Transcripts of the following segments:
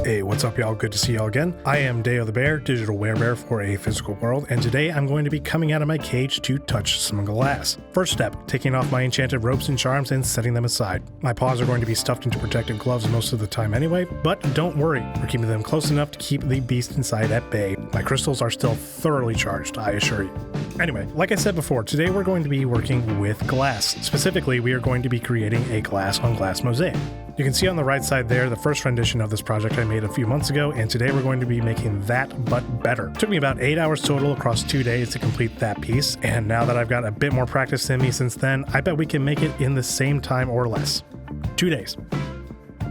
Hey, what's up, y'all? Good to see y'all again. I am DeoTheBear, digital werebear for a physical world, and today I'm going to be coming out of my cage to touch some glass. First step, taking off my enchanted ropes and charms and setting them aside. My paws are going to be stuffed into protective gloves most of the time anyway, but don't worry, we're keeping them close enough to keep the beast inside at bay. My crystals are still thoroughly charged, I assure you. Anyway, like I said before, today we're going to be working with glass. Specifically, we are going to be creating a glass-on-glass mosaic. You can see on the right side there the first rendition of this project I made a few months ago, and today we're going to be making that but better. It took me about 8 hours total across 2 days to complete that piece, and now that I've got a bit more practice in me since then, I bet we can make it in the same time or less. 2 days.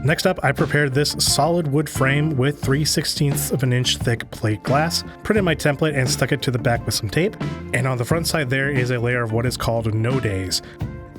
Next up, I prepared this solid wood frame with 3/16 of an inch thick plate glass, printed my template and stuck it to the back with some tape, and on the front side there is a layer of what is called no days.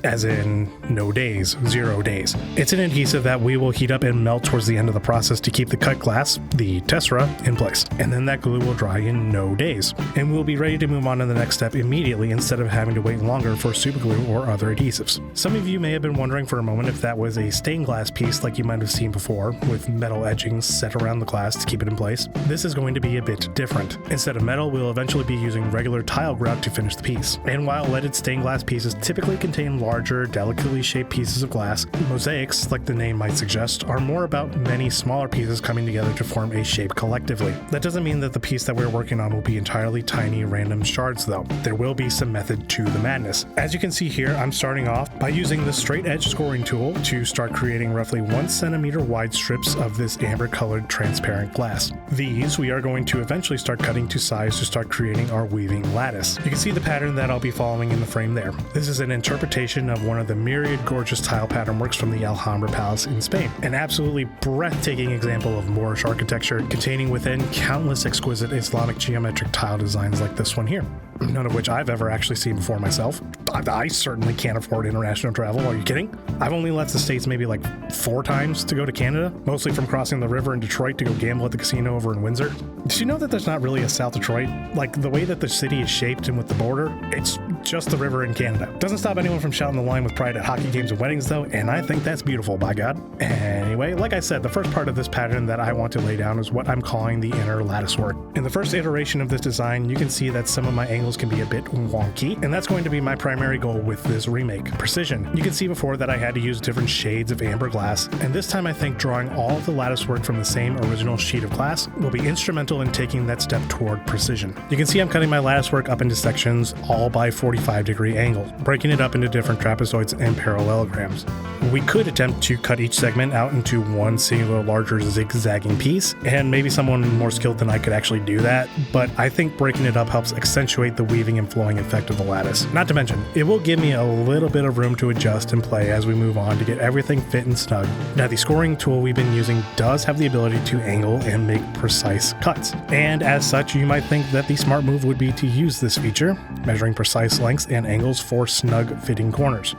As in, no days, 0 days. It's an adhesive that we will heat up and melt towards the end of the process to keep the cut glass, the tessera, in place. And then that glue will dry in no days. And we'll be ready to move on to the next step immediately instead of having to wait longer for super glue or other adhesives. Some of you may have been wondering for a moment if that was a stained glass piece like you might have seen before, with metal edgings set around the glass to keep it in place. This is going to be a bit different. Instead of metal, we'll eventually be using regular tile grout to finish the piece. And while leaded stained glass pieces typically contain larger, delicately shaped pieces of glass, mosaics, like the name might suggest, are more about many smaller pieces coming together to form a shape collectively. That doesn't mean that the piece that we're working on will be entirely tiny random shards though. There will be some method to the madness. As you can see here, I'm starting off by using the straight edge scoring tool to start creating roughly 1 centimeter wide strips of this amber colored transparent glass. These we are going to eventually start cutting to size to start creating our weaving lattice. You can see the pattern that I'll be following in the frame there. This is an interpretation of one of the myriad gorgeous tile pattern works from the Alhambra Palace in Spain. An absolutely breathtaking example of Moorish architecture containing within countless exquisite Islamic geometric tile designs like this one here. None of which I've ever actually seen before myself. I certainly can't afford international travel, are you kidding? I've only left the States maybe like 4 times to go to Canada, mostly from crossing the river in Detroit to go gamble at the casino over in Windsor. Did you know that there's not really a South Detroit? Like the way that the city is shaped and with the border, it's just the river in Canada. Doesn't stop anyone from shouting the line with pride at hockey games and weddings though, and I think that's beautiful, by God. Anyway, like I said, the first part of this pattern that I want to lay down is what I'm calling the inner lattice work. In the first iteration of this design, you can see that some of my angles can be a bit wonky, and that's going to be my primary goal with this remake, precision. You can see before that I had to use different shades of amber glass, and this time I think drawing all of the lattice work from the same original sheet of glass will be instrumental in taking that step toward precision. You can see I'm cutting my lattice work up into sections, all by 45-degree angles, breaking it up into different trapezoids and parallelograms. We could attempt to cut each segment out into one singular larger zigzagging piece, and maybe someone more skilled than I could actually do that, but I think breaking it up helps accentuate the weaving and flowing effect of the lattice. Not to mention, it will give me a little bit of room to adjust and play as we move on to get everything fit and snug. Now, the scoring tool we've been using does have the ability to angle and make precise cuts, and as such, you might think that the smart move would be to use this feature, measuring precise lengths and angles for snug fitting corners.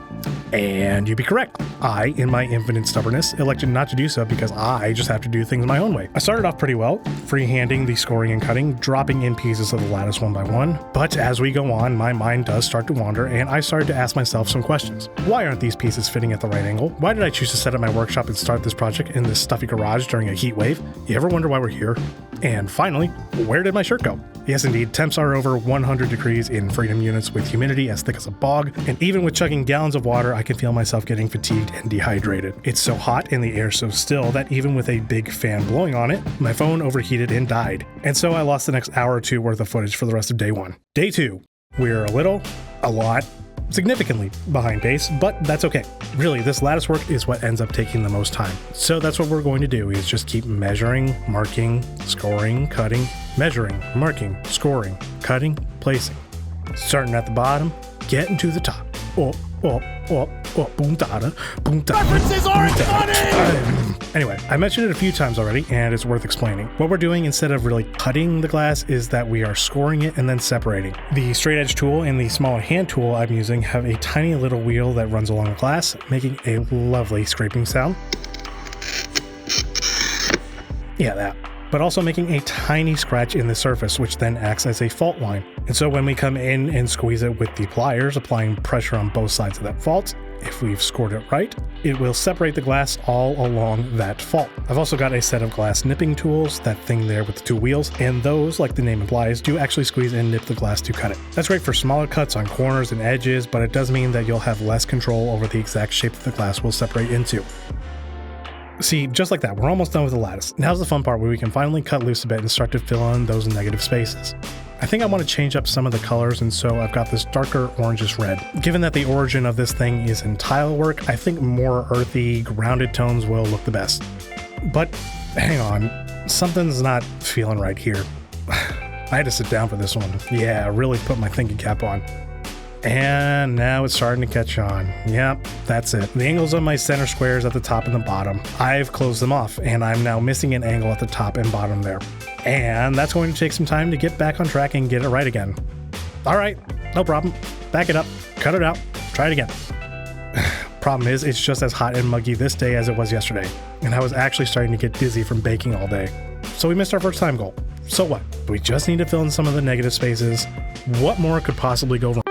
And you'd be correct. I, in my infinite stubbornness, elected not to do so because I just have to do things my own way. I started off pretty well, freehanding the scoring and cutting, dropping in pieces of the lattice one by one, but as we go on, my mind does start to wander, and I started to ask myself some questions. Why aren't these pieces fitting at the right angle? Why did I choose to set up my workshop and start this project in this stuffy garage during a heat wave? You ever wonder why we're here? And finally, where did my shirt go? Yes, indeed, temps are over 100 degrees in freedom units with humidity as thick as a bog, and even with chugging gallons of water, I can feel myself getting fatigued and dehydrated. It's so hot and the air so still that even with a big fan blowing on it, my phone overheated and died. And so I lost the next hour or two worth of footage for the rest of day 1. Day 2, we're a lot, significantly behind pace, but that's okay. Really, this lattice work is what ends up taking the most time. So that's what we're going to do, is just keep measuring, marking, scoring, cutting, measuring, marking, scoring, cutting, placing. Starting at the bottom, getting to the top. Boom da boom da. References aren't funny! Anyway, I mentioned it a few times already, and it's worth explaining. What we're doing instead of really cutting the glass is that we are scoring it and then separating. The straight edge tool and the smaller hand tool I'm using have a tiny little wheel that runs along the glass, making a lovely scraping sound. Yeah, that. But also making a tiny scratch in the surface, which then acts as a fault line. And so when we come in and squeeze it with the pliers, applying pressure on both sides of that fault, if we've scored it right, it will separate the glass all along that fault. I've also got a set of glass nipping tools, that thing there with the 2 wheels, and those, like the name implies, do actually squeeze and nip the glass to cut it. That's great for smaller cuts on corners and edges, but it does mean that you'll have less control over the exact shape that the glass will separate into. See, just like that, we're almost done with the lattice. Now's the fun part where we can finally cut loose a bit and start to fill in those negative spaces. I think I want to change up some of the colors, and so I've got this darker orangish red. Given that the origin of this thing is in tile work, I think more earthy, grounded tones will look the best. But hang on, something's not feeling right here. I had to sit down for this one. Yeah, really put my thinking cap on. And now it's starting to catch on. Yep, that's it. The angles of my center squares at the top and the bottom, I've closed them off, and I'm now missing an angle at the top and bottom there. And that's going to take some time to get back on track and get it right again. All right, no problem. Back it up, cut it out, try it again. Problem is, it's just as hot and muggy this day as it was yesterday, and I was actually starting to get dizzy from baking all day. So we missed our first time goal. So what? We just need to fill in some of the negative spaces. What more could possibly go wrong?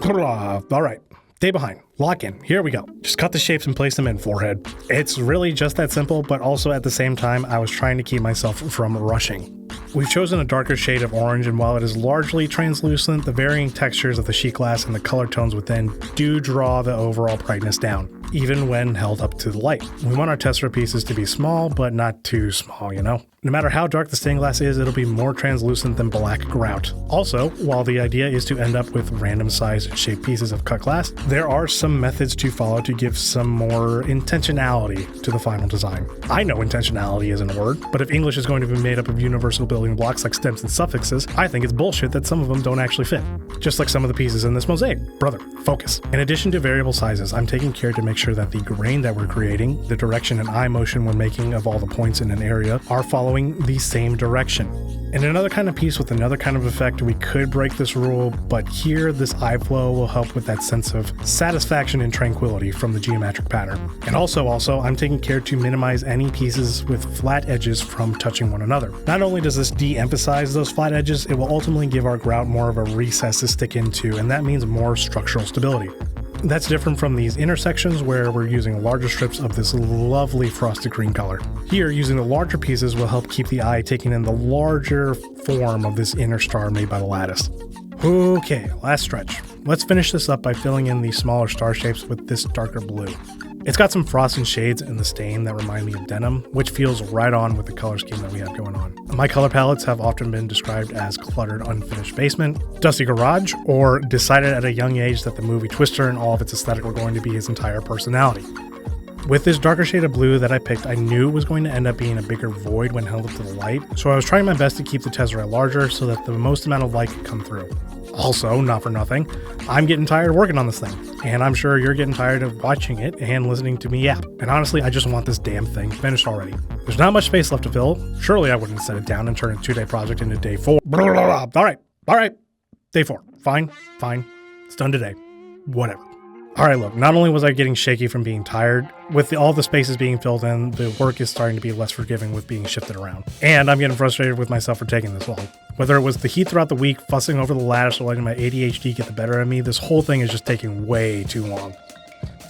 All right, day behind, lock in, here we go. Just cut the shapes and place them in, forehead. It's really just that simple, but also at the same time, I was trying to keep myself from rushing. We've chosen a darker shade of orange, and while it is largely translucent, the varying textures of the sheet glass and the color tones within do draw the overall brightness down, even when held up to the light. We want our tessera pieces to be small, but not too small, you know? No matter how dark the stained glass is, it'll be more translucent than black grout. Also, while the idea is to end up with random sized shaped pieces of cut glass, there are some methods to follow to give some more intentionality to the final design. I know intentionality isn't a word, but if English is going to be made up of universal building blocks like stems and suffixes, I think it's bullshit that some of them don't actually fit. Just like some of the pieces in this mosaic. Brother, focus. In addition to variable sizes, I'm taking care to make sure that the grain that we're creating, the direction and eye motion we're making of all the points in an area, are following the same direction. In another kind of piece with another kind of effect, we could break this rule, but here this eye flow will help with that sense of satisfaction and tranquility from the geometric pattern. And also, I'm taking care to minimize any pieces with flat edges from touching one another. Not only does this de-emphasize those flat edges, it will ultimately give our grout more of a recess to stick into, and that means more structural stability. That's different from these intersections where we're using larger strips of this lovely frosted green color. Here, using the larger pieces will help keep the eye taking in the larger form of this inner star made by the lattice. Okay, last stretch. Let's finish this up by filling in these smaller star shapes with this darker blue. It's got some frosted shades in the stain that remind me of denim, which feels right on with the color scheme that we have going on. My color palettes have often been described as cluttered, unfinished basement, dusty garage, or decided at a young age that the movie Twister and all of its aesthetic were going to be his entire personality. With this darker shade of blue that I picked, I knew it was going to end up being a bigger void when held up to the light, so I was trying my best to keep the tessera larger so that the most amount of light could come through. Also, not for nothing, I'm getting tired of working on this thing, and I'm sure you're getting tired of watching it and listening to me yap. And honestly, I just want this damn thing finished already. There's not much space left to fill. Surely I wouldn't set it down and turn a 2-day project into day 4. All right. Day 4. Fine. It's done today. Whatever. All right, look, not only was I getting shaky from being tired, with all the spaces being filled in, the work is starting to be less forgiving with being shifted around. And I'm getting frustrated with myself for taking this long. Whether it was the heat throughout the week, fussing over the lattice, or letting my ADHD get the better of me, this whole thing is just taking way too long.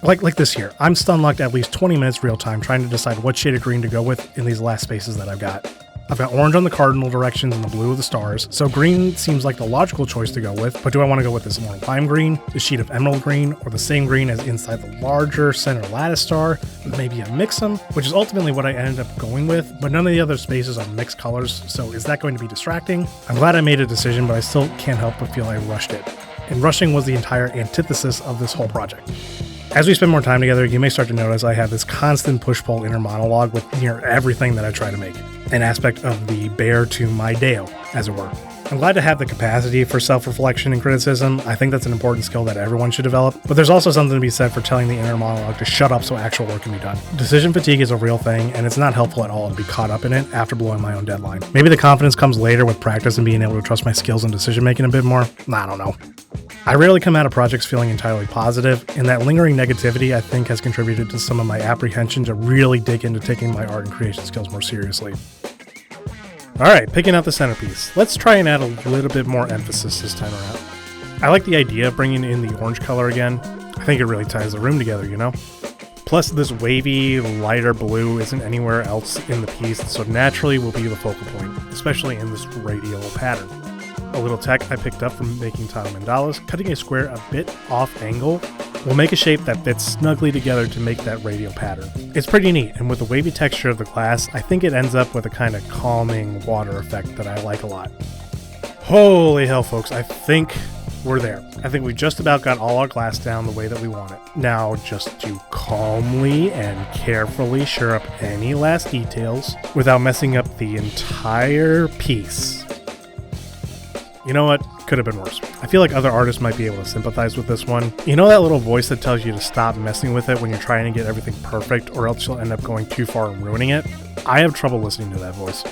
Like this here, I'm stun-locked at least 20 minutes real time trying to decide what shade of green to go with in these last spaces that I've got. I've got orange on the cardinal directions and the blue of the stars, so green seems like the logical choice to go with, but do I want to go with this more lime green, the sheet of emerald green, or the same green as inside the larger center lattice star? Maybe I mix them, which is ultimately what I ended up going with, but none of the other spaces are mixed colors, so is that going to be distracting? I'm glad I made a decision, but I still can't help but feel I rushed it. And rushing was the entire antithesis of this whole project. As we spend more time together, you may start to notice I have this constant push-pull inner monologue with near everything that I try to make, an aspect of the bear to my Deo, as it were. I'm glad to have the capacity for self-reflection and criticism. I think that's an important skill that everyone should develop, but there's also something to be said for telling the inner monologue to shut up so actual work can be done. Decision fatigue is a real thing, and it's not helpful at all to be caught up in it after blowing my own deadline. Maybe the confidence comes later with practice and being able to trust my skills and decision-making a bit more. I don't know. I rarely come out of projects feeling entirely positive, and that lingering negativity I think has contributed to some of my apprehension to really dig into taking my art and creation skills more seriously. Alright, picking out the centerpiece. Let's try and add a little bit more emphasis this time around. I like the idea of bringing in the orange color again. I think it really ties the room together, you know? Plus, this wavy, lighter blue isn't anywhere else in the piece, so naturally will be the focal point, especially in this radial pattern. A little tech I picked up from making tile mandalas, cutting a square a bit off angle will make a shape that fits snugly together to make that radial pattern. It's pretty neat, and with the wavy texture of the glass, I think it ends up with a kind of calming water effect that I like a lot. Holy hell, folks, I think we're there. I think we just about got all our glass down the way that we want it. Now, just to calmly and carefully sure up any last details without messing up the entire piece. You know what? Could have been worse. I feel like other artists might be able to sympathize with this one. You know that little voice that tells you to stop messing with it when you're trying to get everything perfect, or else you'll end up going too far and ruining it? I have trouble listening to that voice.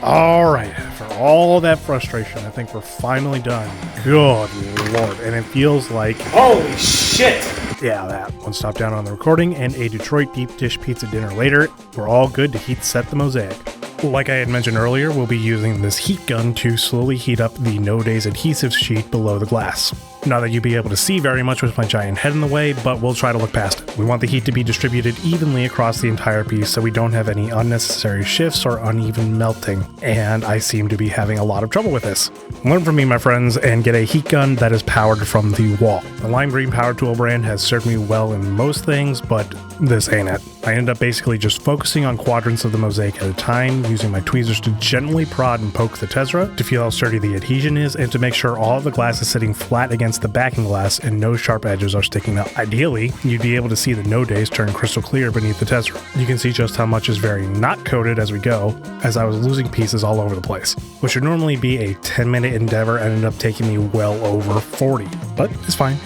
Alright, for all that frustration, I think we're finally done. Good lord, and it feels like... Holy shit! Yeah, that. One stop down on the recording, and a Detroit deep dish pizza dinner later, we're all good to heat set the mosaic. Like I had mentioned earlier, we'll be using this heat gun to slowly heat up the No Days adhesive sheet below the glass. Not that you'll be able to see very much with my giant head in the way, but we'll try to look past it. We want the heat to be distributed evenly across the entire piece so we don't have any unnecessary shifts or uneven melting, and I seem to be having a lot of trouble with this. Learn from me, my friends, and get a heat gun that is powered from the wall. The lime green power tool brand has served me well in most things, but this ain't it. I end up basically just focusing on quadrants of the mosaic at a time, using my tweezers to gently prod and poke the tessera to feel how sturdy the adhesion is and to make sure all of the glass is sitting flat against the backing glass and no sharp edges are sticking up. Ideally, you'd be able to see the No Days turn crystal clear beneath the tessera. You can see just how much is very not coated as we go, as I was losing pieces all over the place. What should normally be a 10-minute endeavor ended up taking me well over 40. But it's fine,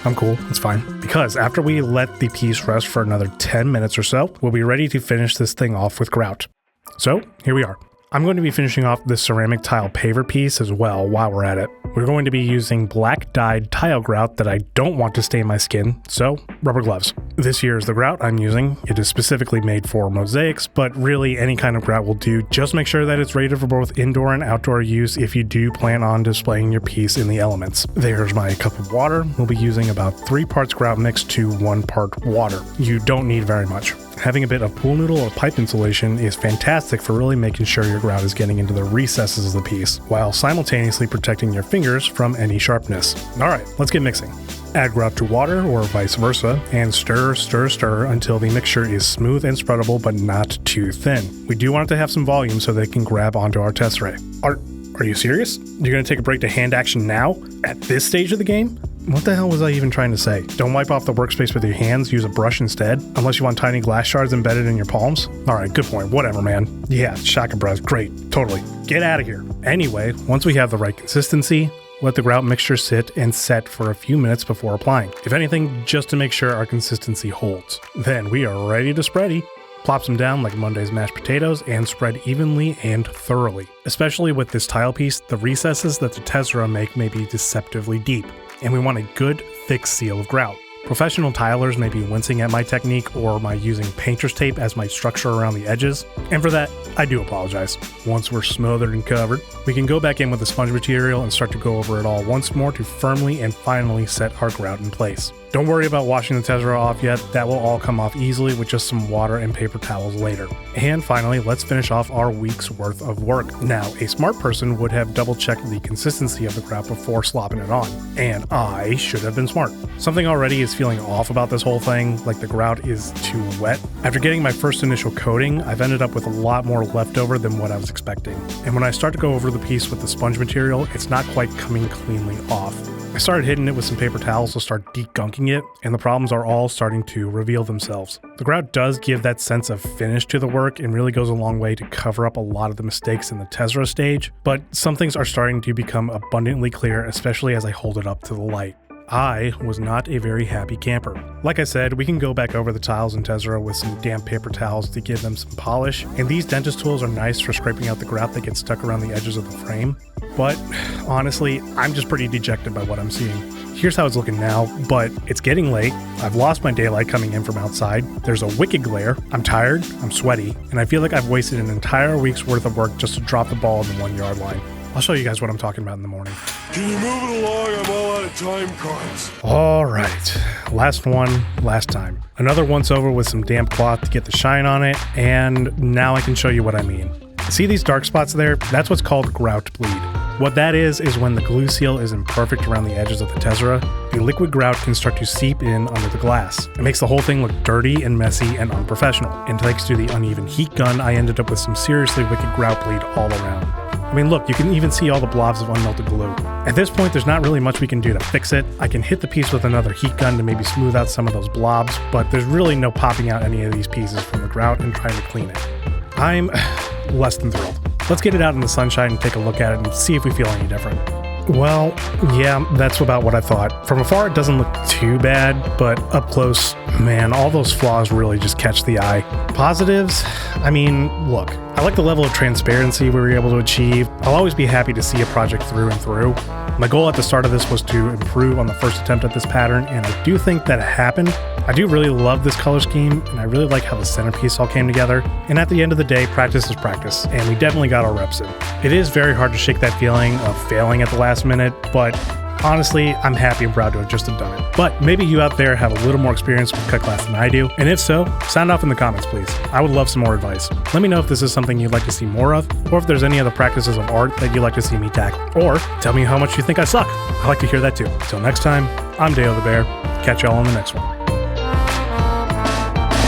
I'm cool, it's fine. Because after we let the piece rest for another 10 minutes or so, we'll be ready to finish this thing off with grout. So, here we are. I'm going to be finishing off this ceramic tile paver piece as well while we're at it. We're going to be using black dyed tile grout that I don't want to stain my skin, so rubber gloves. This here is the grout I'm using. It is specifically made for mosaics, but really any kind of grout will do. Just make sure that it's rated for both indoor and outdoor use if you do plan on displaying your piece in the elements. There's my cup of water. We'll be using about 3 parts grout mixed to 1 part water. You don't need very much. Having a bit of pool noodle or pipe insulation is fantastic for really making sure your grout is getting into the recesses of the piece, while simultaneously protecting your fingers from any sharpness. Alright, let's get mixing. Add grout to water, or vice versa, and stir until the mixture is smooth and spreadable but not too thin. We do want it to have some volume so they can grab onto our tesserae. Are you serious? You're going to take a break to hand action now? At this stage of the game? What the hell was I even trying to say? Don't wipe off the workspace with your hands, use a brush instead, unless you want tiny glass shards embedded in your palms? Alright, good point, whatever man. Yeah, shotgun brush, great, totally. Get out of here. Anyway, once we have the right consistency, let the grout mixture sit and set for a few minutes before applying. If anything, just to make sure our consistency holds. Then we are ready to spready. Plop them down like Monday's mashed potatoes and spread evenly and thoroughly. Especially with this tile piece, the recesses that the tessera make may be deceptively deep, and we want a good, thick seal of grout. Professional tilers may be wincing at my technique or my using painter's tape as my structure around the edges, and for that, I do apologize. Once we're smothered and covered, we can go back in with the sponge material and start to go over it all once more to firmly and finally set our grout in place. Don't worry about washing the tessera off yet, that will all come off easily with just some water and paper towels later. And finally, let's finish off our week's worth of work. Now, a smart person would have double checked the consistency of the grout before slopping it on, and I should have been smart. Something already is feeling off about this whole thing, like the grout is too wet. After getting my first initial coating, I've ended up with a lot more left over than what I was expecting. And when I start to go over the piece with the sponge material, it's not quite coming cleanly off. I started hitting it with some paper towels to start degunking it, and the problems are all starting to reveal themselves. The grout does give that sense of finish to the work and really goes a long way to cover up a lot of the mistakes in the tessera stage, but some things are starting to become abundantly clear, especially as I hold it up to the light. I was not a very happy camper. Like I said, we can go back over the tiles and tessera with some damp paper towels to give them some polish, and these dentist tools are nice for scraping out the grout that gets stuck around the edges of the frame. But honestly, I'm just pretty dejected by what I'm seeing. Here's how it's looking now, but it's getting late. I've lost my daylight coming in from outside. There's a wicked glare. I'm tired, I'm sweaty, and I feel like I've wasted an entire week's worth of work just to drop the ball on the 1 yard line. I'll show you guys what I'm talking about in the morning. Can you move it along? I'm all out of time cards. All right, last one, last time. Another once over with some damp cloth to get the shine on it, and now I can show you what I mean. See these dark spots there? That's what's called grout bleed. What that is when the glue seal isn't perfect around the edges of the tessera, the liquid grout can start to seep in under the glass. It makes the whole thing look dirty and messy and unprofessional. And thanks to the uneven heat gun, I ended up with some seriously wicked grout bleed all around. I mean, look, you can even see all the blobs of unmelted glue. At this point, there's not really much we can do to fix it. I can hit the piece with another heat gun to maybe smooth out some of those blobs, but there's really no popping out any of these pieces from the grout and trying to clean it. I'm less than thrilled. Let's get it out in the sunshine and take a look at it and see if we feel any different. Well, yeah, that's about what I thought. From afar, it doesn't look too bad, but up close, man, all those flaws really just catch the eye. Positives? I mean, look, I like the level of transparency we were able to achieve. I'll always be happy to see a project through and through. My goal at the start of this was to improve on the first attempt at this pattern, and I do think that happened. I do really love this color scheme, and I really like how the centerpiece all came together. And at the end of the day, practice is practice, and we definitely got our reps in. It is very hard to shake that feeling of failing at the last minute, but honestly, I'm happy and proud to have just done it. But maybe you out there have a little more experience with cut glass than I do, and if so, sound off in the comments, please. I would love some more advice. Let me know if this is something you'd like to see more of, or if there's any other practices of art that you'd like to see me tackle. Or tell me how much you think I suck. I like to hear that too. Till next time, I'm DeoTheBear. Catch y'all on the next one.